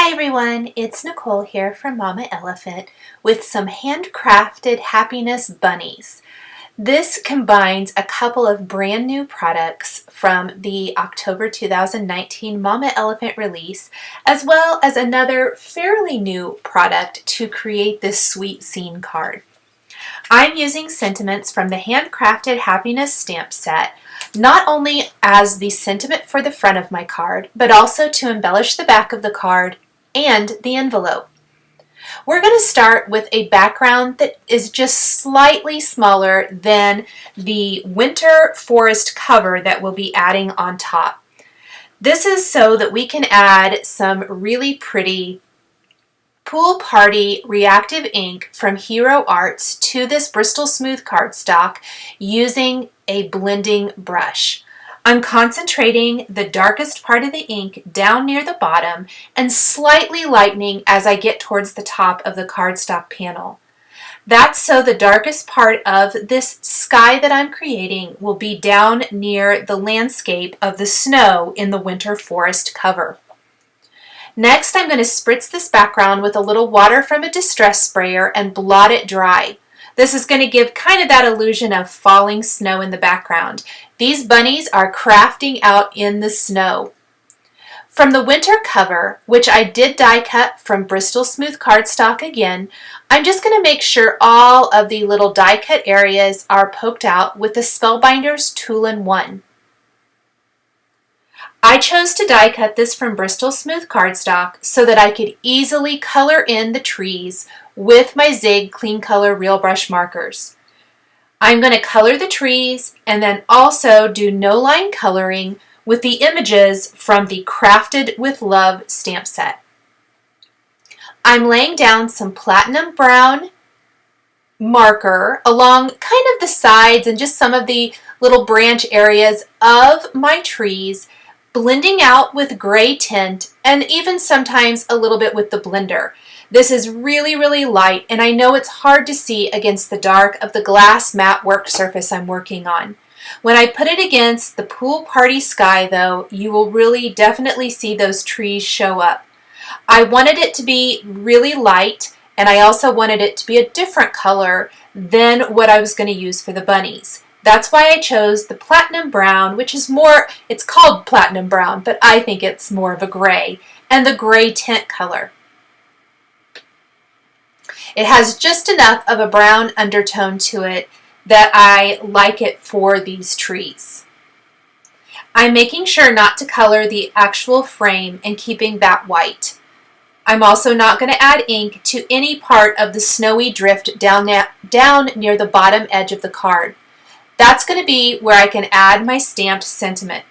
Hi everyone, it's Nicole here from Mama Elephant with some handcrafted happiness bunnies. This combines a couple of brand new products from the October 2019 Mama Elephant release, as well as another fairly new product to create this sweet scene card. I'm using sentiments from the Handcrafted Happiness stamp set, not only as the sentiment for the front of my card, but also to embellish the back of the card and the envelope. We're going to start with a background that is just slightly smaller than the winter forest cover that we'll be adding on top. This is so that we can add some really pretty Pool Party Reactive ink from Hero Arts to this Bristol Smooth cardstock using a blending brush. I'm concentrating the darkest part of the ink down near the bottom and slightly lightening as I get towards the top of the cardstock panel. That's so the darkest part of this sky that I'm creating will be down near the landscape of the snow in the winter forest cover. Next, I'm going to spritz this background with a little water from a distress sprayer and blot it dry. This is going to give kind of that illusion of falling snow in the background. These bunnies are crafting out in the snow. From the winter cover, which I did die cut from Bristol Smooth cardstock again, I'm just going to make sure all of the little die cut areas are poked out with the Spellbinders Tool-in-One. I chose to die cut this from Bristol Smooth cardstock so that I could easily color in the trees with my Zig Clean Color Real Brush markers. I'm going to color the trees and then also do no line coloring with the images from the Crafted with Love stamp set. I'm laying down some platinum brown marker along kind of the sides and just some of the little branch areas of my trees, blending out with gray tint and even sometimes a little bit with the blender. This is really light, and I know it's hard to see against the dark of the glass matte work surface I'm working on. When I put it against the pool party sky though, you will really definitely see those trees show up. I wanted it to be really light, and I also wanted it to be a different color than what I was going to use for the bunnies. That's why I chose the platinum brown, which is more, it's called platinum brown, but I think it's more of a gray, and the gray tint color. It has just enough of a brown undertone to it that I like it for these trees. I'm making sure not to color the actual frame and keeping that white. I'm also not going to add ink to any part of the snowy drift down near the bottom edge of the card. That's going to be where I can add my stamped sentiment.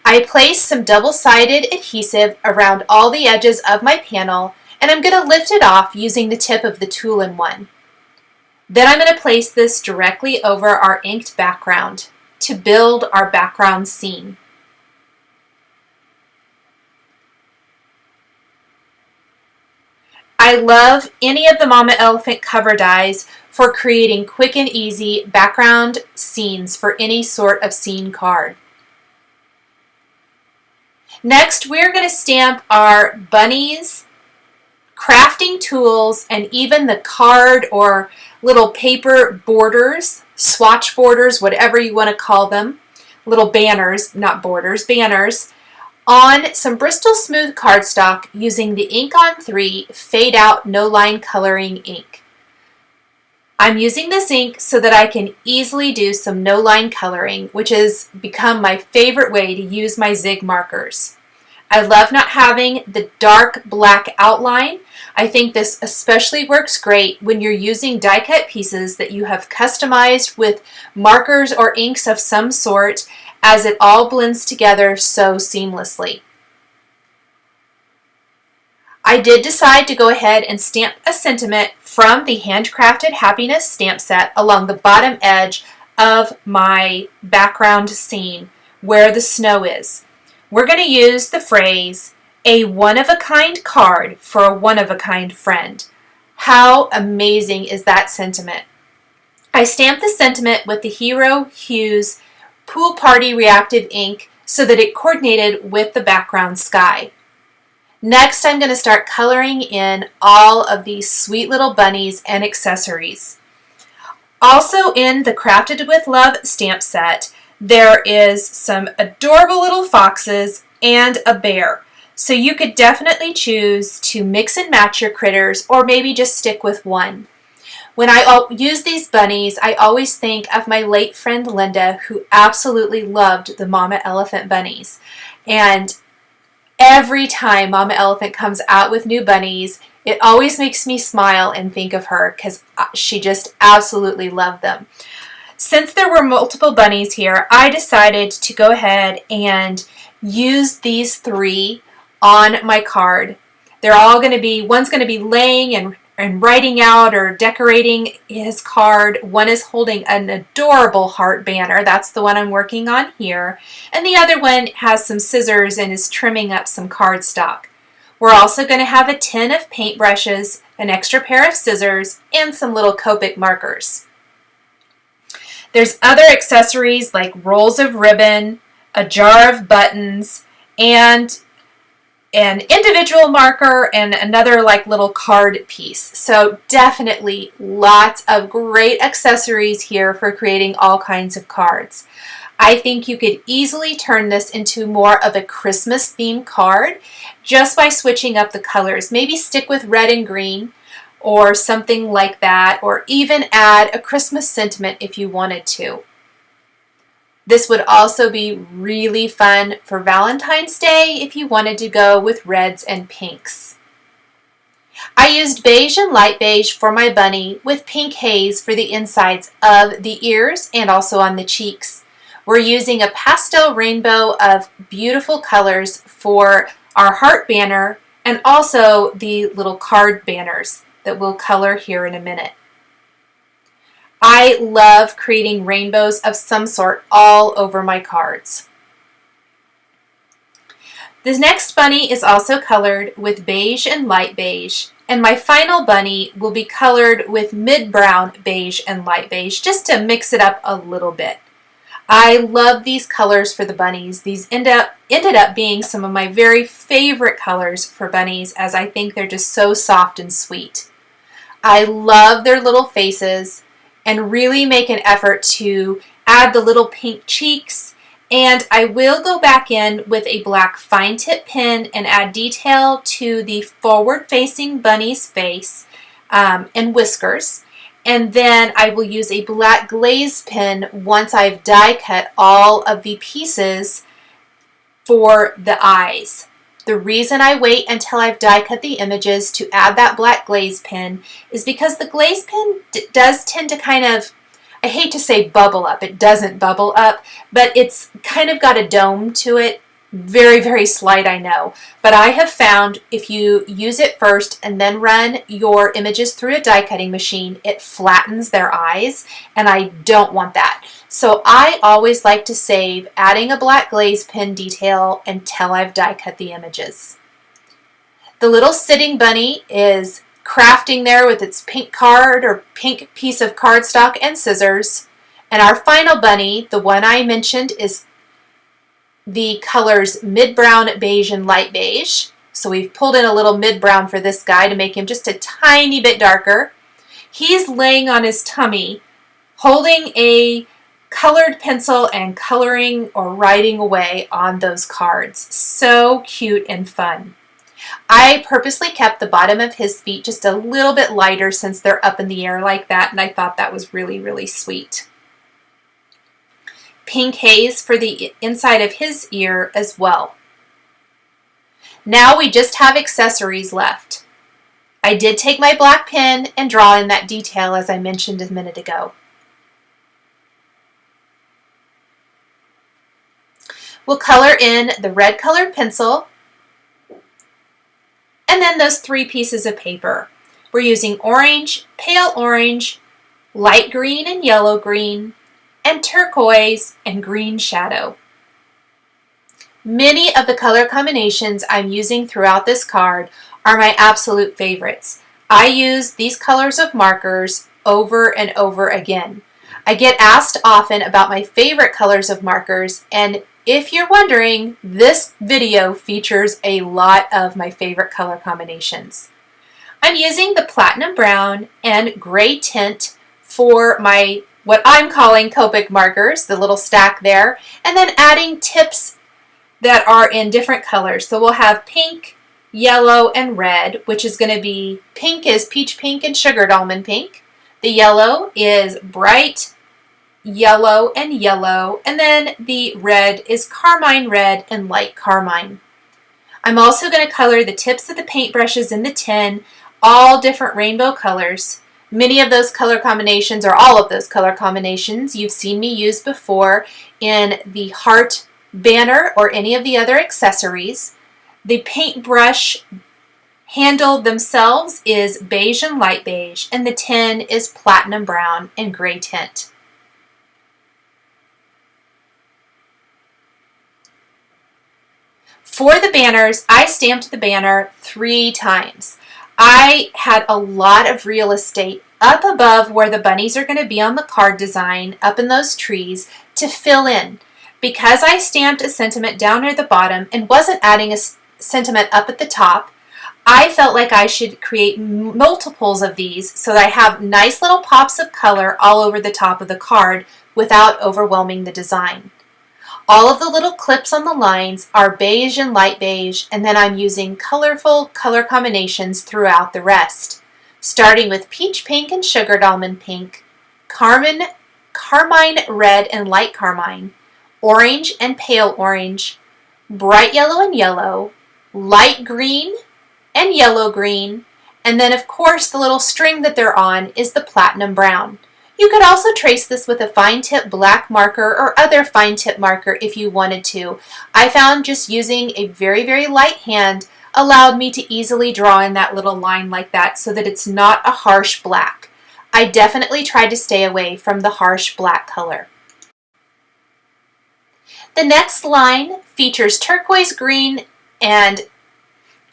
I placed some double-sided adhesive around all the edges of my panel, and I'm going to lift it off using the tip of the Tool-in-One. Then I'm going to place this directly over our inked background to build our background scene. I love any of the Mama Elephant cover dies for creating quick and easy background scenes for any sort of scene card. Next, we're going to stamp our bunnies, crafting tools, and even the card or little paper borders, swatch borders, whatever you want to call them, little banners, not borders, banners, on some Bristol Smooth cardstock using the Ink on 3 Fade Out No Line Coloring ink. I'm using this ink so that I can easily do some no line coloring, which has become my favorite way to use my Zig markers. I love not having the dark black outline. I think this especially works great when you're using die cut pieces that you have customized with markers or inks of some sort, as it all blends together so seamlessly. I did decide to go ahead and stamp a sentiment from the Handcrafted Happiness stamp set along the bottom edge of my background scene where the snow is. We're going to use the phrase, "A one-of-a-kind card for a one-of-a-kind friend." How amazing is that sentiment? I stamped the sentiment with the Hero Hues Pool Party Reactive ink so that it coordinated with the background sky. Next, I'm going to start coloring in all of these sweet little bunnies and accessories. Also in the Crafted with Love stamp set, there is some adorable little foxes and a bear. So you could definitely choose to mix and match your critters, or maybe just stick with one. When I use these bunnies, I always think of my late friend Linda, who absolutely loved the Mama Elephant bunnies. And every time Mama Elephant comes out with new bunnies, it always makes me smile and think of her because she just absolutely loved them. Since there were multiple bunnies here, I decided to go ahead and use these three on my card. They're all going to be, one's going to be laying and writing out or decorating his card. One is holding an adorable heart banner. That's the one I'm working on here. And the other one has some scissors and is trimming up some cardstock. We're also going to have a tin of paintbrushes, an extra pair of scissors, and some little Copic markers. There's other accessories like rolls of ribbon, a jar of buttons, and an individual marker and another like little card piece. So definitely lots of great accessories here for creating all kinds of cards. I think you could easily turn this into more of a Christmas themed card just by switching up the colors. Maybe stick with red and green or something like that, or even add a Christmas sentiment if you wanted to. This would also be really fun for Valentine's Day if you wanted to go with reds and pinks. I used beige and light beige for my bunny with pink haze for the insides of the ears and also on the cheeks. We're using a pastel rainbow of beautiful colors for our heart banner and also the little card banners that we'll color here in a minute. I love creating rainbows of some sort all over my cards. This next bunny is also colored with beige and light beige, and my final bunny will be colored with mid-brown beige and light beige just to mix it up a little bit. I love these colors for the bunnies. These ended up being some of my very favorite colors for bunnies, as I think they're just so soft and sweet. I love their little faces and really make an effort to add the little pink cheeks, and I will go back in with a black fine tip pen and add detail to the forward facing bunny's face and whiskers, and then I will use a black glaze pen once I've die cut all of the pieces for the eyes. The reason I wait until I've die cut the images to add that black glaze pen is because the glaze pen does tend to kind of, I hate to say bubble up, it doesn't bubble up, but it's kind of got a dome to it. Very, very slight, I know. But I have found if you use it first and then run your images through a die cutting machine, it flattens their eyes, and I don't want that. So I always like to save adding a black glaze pen detail until I've die cut the images. The little sitting bunny is crafting there with its pink card or pink piece of cardstock and scissors. And our final bunny, the one I mentioned, is the colors mid-brown, beige, and light beige. So we've pulled in a little mid-brown for this guy to make him just a tiny bit darker. He's laying on his tummy, holding a colored pencil and coloring or writing away on those cards. So cute and fun. I purposely kept the bottom of his feet just a little bit lighter since they're up in the air like that, and I thought that was really, really sweet. Pink haze for the inside of his ear as well. Now we just have accessories left. I did take my black pen and draw in that detail as I mentioned a minute ago. We'll color in the red colored pencil and then those three pieces of paper. We're using orange, pale orange, light green and yellow green, and turquoise and green shadow. Many of the color combinations I'm using throughout this card are my absolute favorites. I use these colors of markers over and over again. I get asked often about my favorite colors of markers, and if you're wondering, this video features a lot of my favorite color combinations. I'm using the platinum brown and gray tint for my, what I'm calling Copic markers, the little stack there, and then adding tips that are in different colors. So we'll have pink, yellow, and red, which is going to be, pink is peach pink and sugared almond pink. The yellow is bright yellow, and then the red is carmine red and light carmine. I'm also going to color the tips of the paintbrushes in the tin, all different rainbow colors. Many of those color combinations, or all of those color combinations, you've seen me use before in the heart banner or any of the other accessories. The paintbrush handle themselves is beige and light beige, and the tin is platinum brown and gray tint. For the banners, I stamped the banner 3 times. I had a lot of real estate up above where the bunnies are going to be on the card design, up in those trees, to fill in. Because I stamped a sentiment down near the bottom and wasn't adding a sentiment up at the top, I felt like I should create multiples of these so that I have nice little pops of color all over the top of the card without overwhelming the design. All of the little clips on the lines are beige and light beige, and then I'm using colorful color combinations throughout the rest, starting with peach pink and sugared almond pink, carmine red and light carmine, orange and pale orange, bright yellow and yellow, light green and yellow green, and then of course the little string that they're on is the platinum brown. You could also trace this with a fine tip black marker or other fine tip marker if you wanted to. I found just using a very, very light hand allowed me to easily draw in that little line like that so that it's not a harsh black. I definitely tried to stay away from the harsh black color. The next line features turquoise green and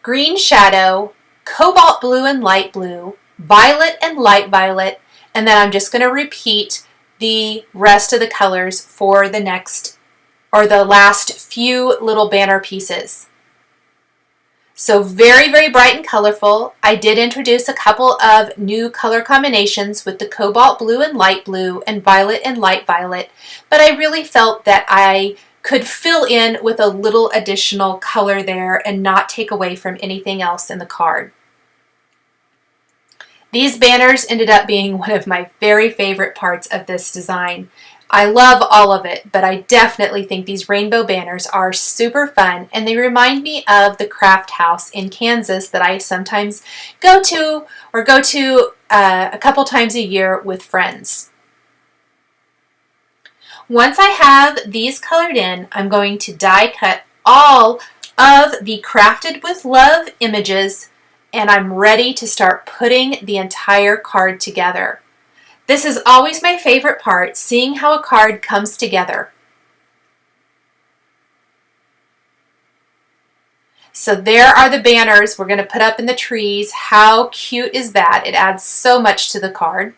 green shadow, cobalt blue and light blue, violet and light violet, and then I'm just going to repeat the rest of the colors for the next, or the last few little banner pieces. So very, very bright and colorful. I did introduce a couple of new color combinations with the cobalt blue and light blue and violet and light violet, but I really felt that I could fill in with a little additional color there and not take away from anything else in the card. These banners ended up being one of my very favorite parts of this design. I love all of it, but I definitely think these rainbow banners are super fun, and they remind me of the craft house in Kansas that I sometimes go to a couple times a year with friends. Once I have these colored in, I'm going to die cut all of the Crafted with Love images, and I'm ready to start putting the entire card together. This is always my favorite part, seeing how a card comes together. So there are the banners we're going to put up in the trees. How cute is that? It adds so much to the card.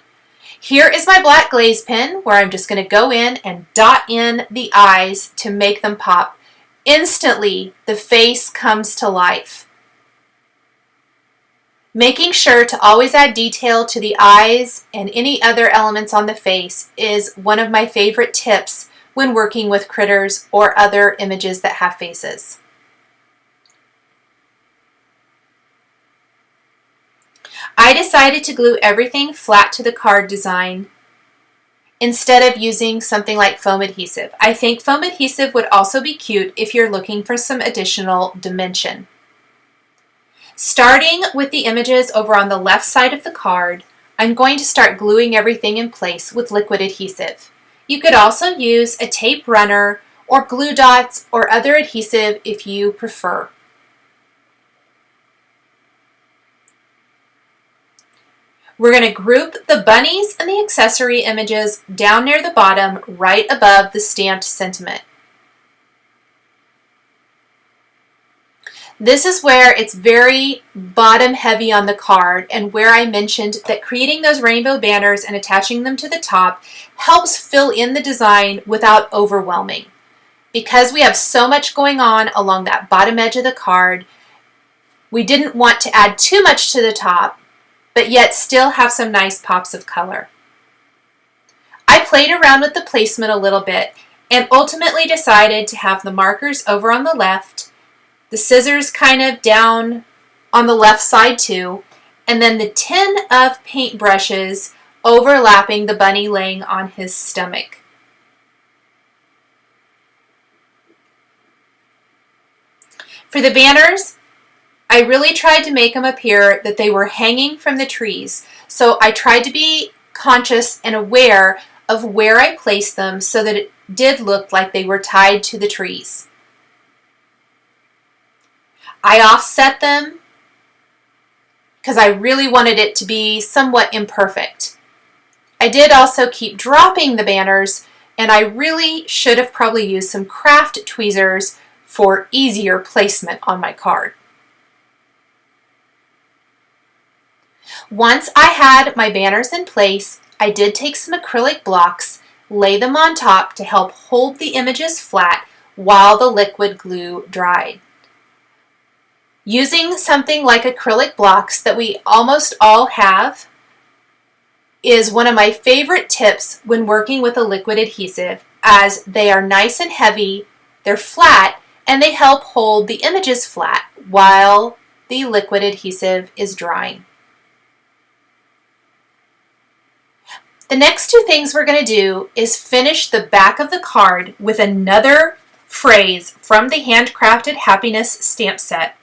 Here is my black glaze pen where I'm just going to go in and dot in the eyes to make them pop. Instantly, the face comes to life. Making sure to always add detail to the eyes and any other elements on the face is one of my favorite tips when working with critters or other images that have faces. I decided to glue everything flat to the card design instead of using something like foam adhesive. I think foam adhesive would also be cute if you're looking for some additional dimension. Starting with the images over on the left side of the card, I'm going to start gluing everything in place with liquid adhesive. You could also use a tape runner or glue dots or other adhesive if you prefer. We're going to group the bunnies and the accessory images down near the bottom right above the stamped sentiment. This is where it's very bottom heavy on the card and where I mentioned that creating those rainbow banners and attaching them to the top helps fill in the design without overwhelming. because we have so much going on along that bottom edge of the card, we didn't want to add too much to the top, but yet still have some nice pops of color. I played around with the placement a little bit and ultimately decided to have the markers over on the left, the scissors kind of down on the left side too, and then the tin of paint brushes overlapping the bunny laying on his stomach. For the banners, I really tried to make them appear that they were hanging from the trees. So I tried to be conscious and aware of where I placed them so that it did look like they were tied to the trees. I offset them because I really wanted it to be somewhat imperfect. I did also keep dropping the banners, and I really should have probably used some craft tweezers for easier placement on my card. Once I had my banners in place, I did take some acrylic blocks, lay them on top to help hold the images flat while the liquid glue dried. Using something like acrylic blocks that we almost all have is one of my favorite tips when working with a liquid adhesive, as they are nice and heavy, they're flat, and they help hold the images flat while the liquid adhesive is drying. The next two things we're going to do is finish the back of the card with another phrase from the Handcrafted Happiness stamp set.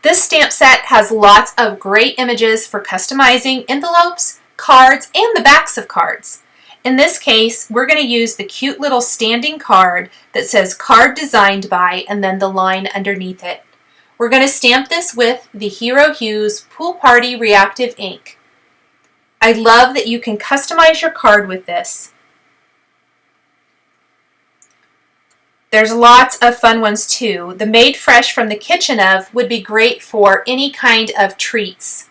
This stamp set has lots of great images for customizing envelopes, cards, and the backs of cards. In this case, we're going to use the cute little standing card that says card designed by and then the line underneath it. We're going to stamp this with the Hero Hues Pool Party Reactive ink. I love that you can customize your card with this. There's lots of fun ones too. The Made Fresh from the Kitchen Of would be great for any kind of treats.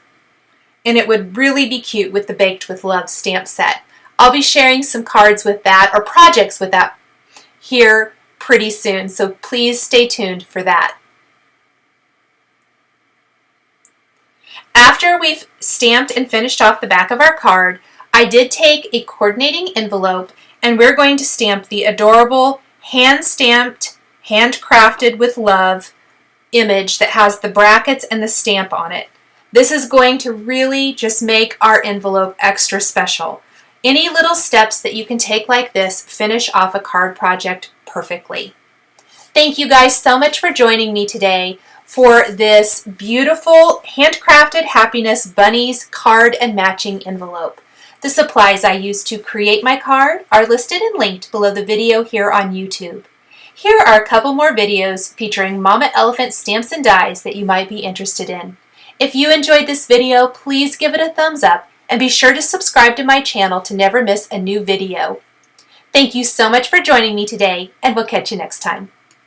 And it would really be cute with the Baked with Love stamp set. I'll be sharing some cards with that, or projects with that, here pretty soon, so please stay tuned for that. After we've stamped and finished off the back of our card, I did take a coordinating envelope and we're going to stamp the adorable hand-stamped, handcrafted with love image that has the brackets and the stamp on it. This is going to really just make our envelope extra special. Any little steps that you can take like this finish off a card project perfectly. Thank you guys so much for joining me today for this beautiful Handcrafted Happiness Bunnies card and matching envelope. The supplies I used to create my card are listed and linked below the video here on YouTube. Here are a couple more videos featuring Mama Elephant stamps and dies that you might be interested in. If you enjoyed this video, please give it a thumbs up and be sure to subscribe to my channel to never miss a new video. Thank you so much for joining me today, and we'll catch you next time.